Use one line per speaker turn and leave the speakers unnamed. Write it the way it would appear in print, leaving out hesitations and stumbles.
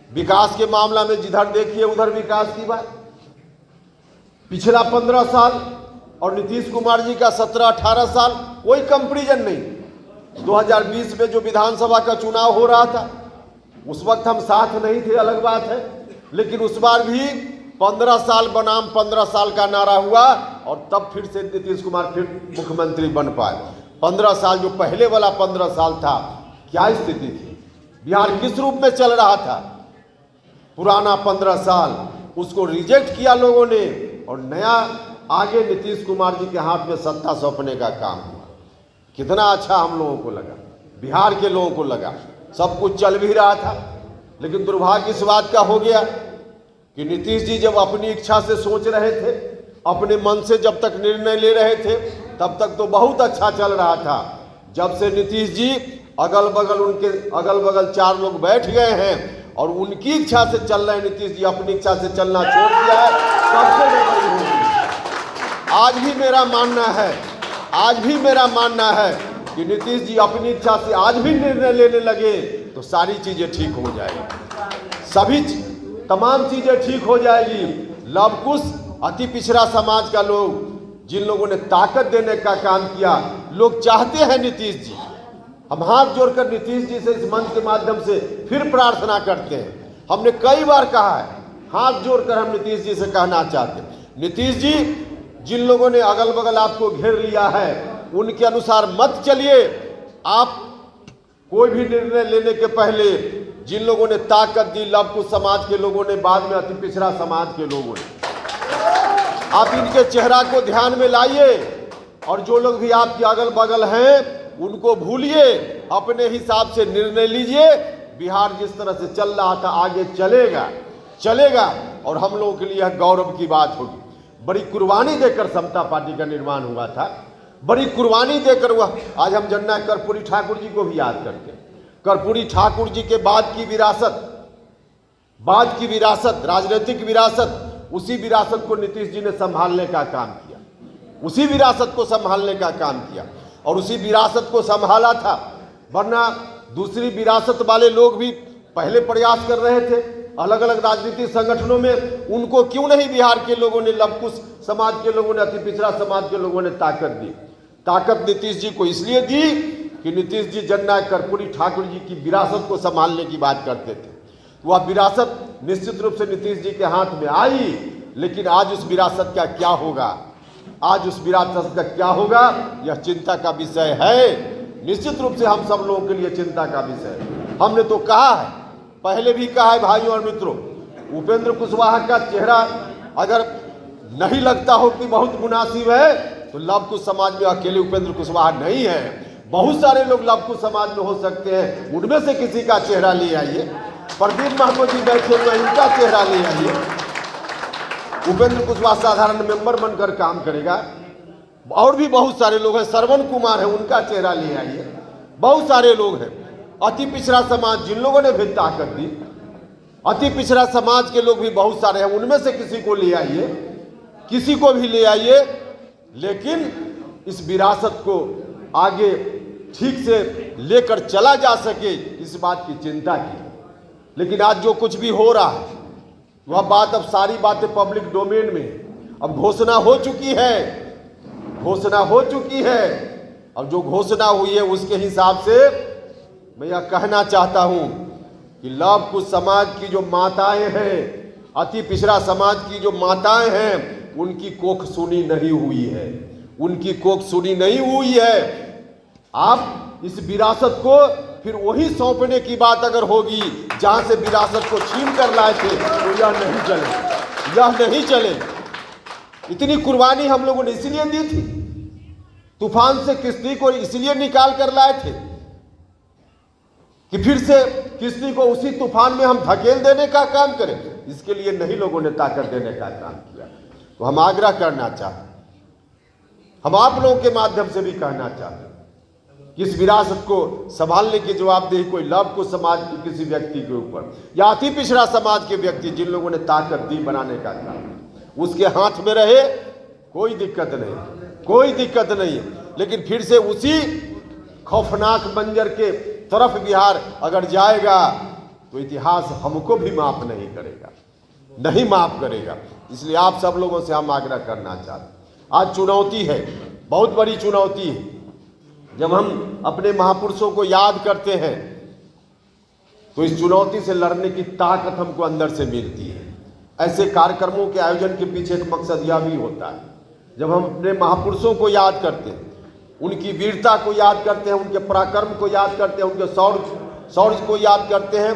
विकास के मामला में जिधर देखिए उधर विकास की बात। पिछला 15 साल और नीतीश कुमार जी का 17-18 साल कोई कंपैरिजन नहीं। 2020 में जो विधानसभा का चुनाव हो रहा था उस वक्त हम साथ नहीं थे, अलग बात है, लेकिन उस बार भी 15 साल बनाम 15 साल का नारा हुआ और तब फिर से नीतीश कुमार फिर मुख्यमंत्री बन पाए। 15 साल जो पहले वाला 15 साल था, क्या स्थिति थी, बिहार किस रूप में चल रहा था। पुराना 15 साल उसको रिजेक्ट किया लोगों ने और नया आगे नीतीश कुमार जी के हाथ में सत्ता सौंपने का काम हुआ। कितना अच्छा हम लोगों को लगा, बिहार के लोगों को लगा, सब कुछ चल भी रहा था। लेकिन दुर्भाग्य इस बात का हो गया कि नीतीश जी जब अपनी इच्छा से सोच रहे थे, अपने मन से जब तक निर्णय ले रहे थे, तब तक तो बहुत अच्छा चल रहा था। जब से नीतीश जी उनके अगल बगल 4 लोग बैठ गए हैं और उनकी इच्छा से चल रहे हैं, नीतीश जी अपनी इच्छा से चलना छोड़ दिया है, सबसे गड़बड़ी होगी। आज भी मेरा मानना है कि नीतीश जी अपनी इच्छा से आज भी निर्णय लेने लगे तो सारी चीजें ठीक हो जाएगी, तमाम चीजें ठीक हो जाएगी। लवकुश अति पिछड़ा समाज का लोग, जिन लोगों ने ताकत देने का काम किया, लोग चाहते हैं नीतीश जी। हम हाथ जोड़कर नीतीश जी से इस मंच के माध्यम से फिर प्रार्थना करते हैं। हमने कई बार कहा है, हाथ जोड़कर हम नीतीश जी से कहना चाहते हैं, नीतीश जी जिन लोगों ने अगल बगल आपको घेर लिया है उनके अनुसार मत चलिए। आप कोई भी निर्णय लेने के पहले जिन लोगों ने ताकत दी, लवकुश समाज के लोगों ने, बाद में अति पिछड़ा समाज के लोगों ने, आप इनके चेहरा को ध्यान में लाइए और जो लोग भी आपके अगल बगल हैं उनको भूलिए, अपने हिसाब से निर्णय लीजिए। बिहार जिस तरह से चल रहा था आगे चलेगा और हम लोगों के लिए गौरव की बात होगी। बड़ी कुर्बानी देकर समता पार्टी का निर्माण हुआ था, बड़ी कुर्बानी देकर हुआ। आज हम जननायक कर्पूरी ठाकुर जी को भी याद करते हैं। कर्पूरी ठाकुर जी के बाद की विरासत, राजनीतिक विरासत, उसी विरासत को नीतीश जी ने संभालने का काम किया, उसी विरासत को संभालने का काम किया और उसी विरासत को संभाला था। वरना दूसरी विरासत वाले लोग भी पहले प्रयास कर रहे थे अलग अलग राजनीतिक संगठनों में, उनको क्यों नहीं बिहार के लोगों ने, लवकुश समाज के लोगों ने, अति पिछड़ा समाज के लोगों ने ताकत दी। ताकत नीतीश जी को इसलिए दी कि नीतीश जी जननायक कर्पूरी ठाकुर जी की विरासत को संभालने की बात करते थे। वह विरासत निश्चित रूप से नीतीश जी के हाथ में आई, लेकिन आज उस विरासत का क्या होगा, यह चिंता का विषय है। निश्चित रूप से हम सब लोगों के लिए चिंता का विषय है। हमने तो कहा है, पहले भी कहा है भाइयों और मित्रों, उपेंद्र कुशवाहा का चेहरा अगर नहीं लगता हो कि बहुत मुनासिब है तो लवकुश समाज में अकेले उपेंद्र कुशवाहा नहीं है, बहुत सारे लोग लवकुश समाज में हो सकते हैं, उनमें से किसी का चेहरा ले आइए। प्रदीप महतो जी बैठे हुए, इनका चेहरा ले आइए। उपेंद्र कुशवाहा साधारण मेंबर बनकर काम करेगा। और भी बहुत सारे लोग हैं, श्रवण कुमार है, उनका चेहरा ले आइए। बहुत सारे लोग हैं। अति पिछड़ा समाज, जिन लोगों ने भी ताकत दी, अति पिछड़ा समाज के लोग भी बहुत सारे हैं, उनमें से किसी को ले आइए, किसी को भी ले आइए, लेकिन इस विरासत को आगे ठीक से लेकर चला जा सके, इस बात की चिंता की। लेकिन आज जो कुछ भी हो रहा है वह बात, अब सारी बातें पब्लिक डोमेन में, अब घोषणा हो चुकी है। अब जो घोषणा हुई है उसके हिसाब से मैं यह कहना चाहता हूं कि लवकुश समाज की जो माताएं हैं, अति पिछड़ा समाज की जो माताएं हैं, उनकी कोख सुनी नहीं हुई है। आप इस विरासत को फिर वही सौंपने की बात अगर होगी जहां से विरासत को छीन कर लाए थे, तो यह नहीं चले। इतनी कुर्बानी हम लोगों ने इसलिए दी थी, तूफान से किश्ती को इसलिए निकाल कर लाए थे कि फिर से किश्ती को उसी तूफान में हम धकेल देने का काम करें। इसके लिए नहीं लोगों ने ताकत देने का काम किया। तो हम आग्रह करना चाहते, हम आप लोगों के माध्यम से भी कहना चाहते कि इस विरासत को संभालने की जवाबदेही कोई लवकुश समाज के किसी व्यक्ति के ऊपर या अति पिछड़ा समाज के व्यक्ति जिन लोगों ने ताकत दी बनाने का काम, उसके हाथ में रहे, कोई दिक्कत नहीं। लेकिन फिर से उसी खौफनाक मंजर के तरफ बिहार अगर जाएगा तो इतिहास हमको भी माफ नहीं करेगा, नहीं माफ करेगा। इसलिए आप सब लोगों से हम आग्रह करना चाहते हैं, आज चुनौती है, बहुत बड़ी चुनौती है। जब हम अपने महापुरुषों को याद करते हैं तो इस चुनौती से लड़ने की ताकत हमको अंदर से मिलती है। ऐसे कार्यक्रमों के आयोजन के पीछे एक मकसद यह भी होता है, जब हम अपने महापुरुषों को याद करते हैं, उनकी वीरता को याद करते हैं, उनके पराक्रम को याद करते हैं, उनके शौर्य को याद करते हैं,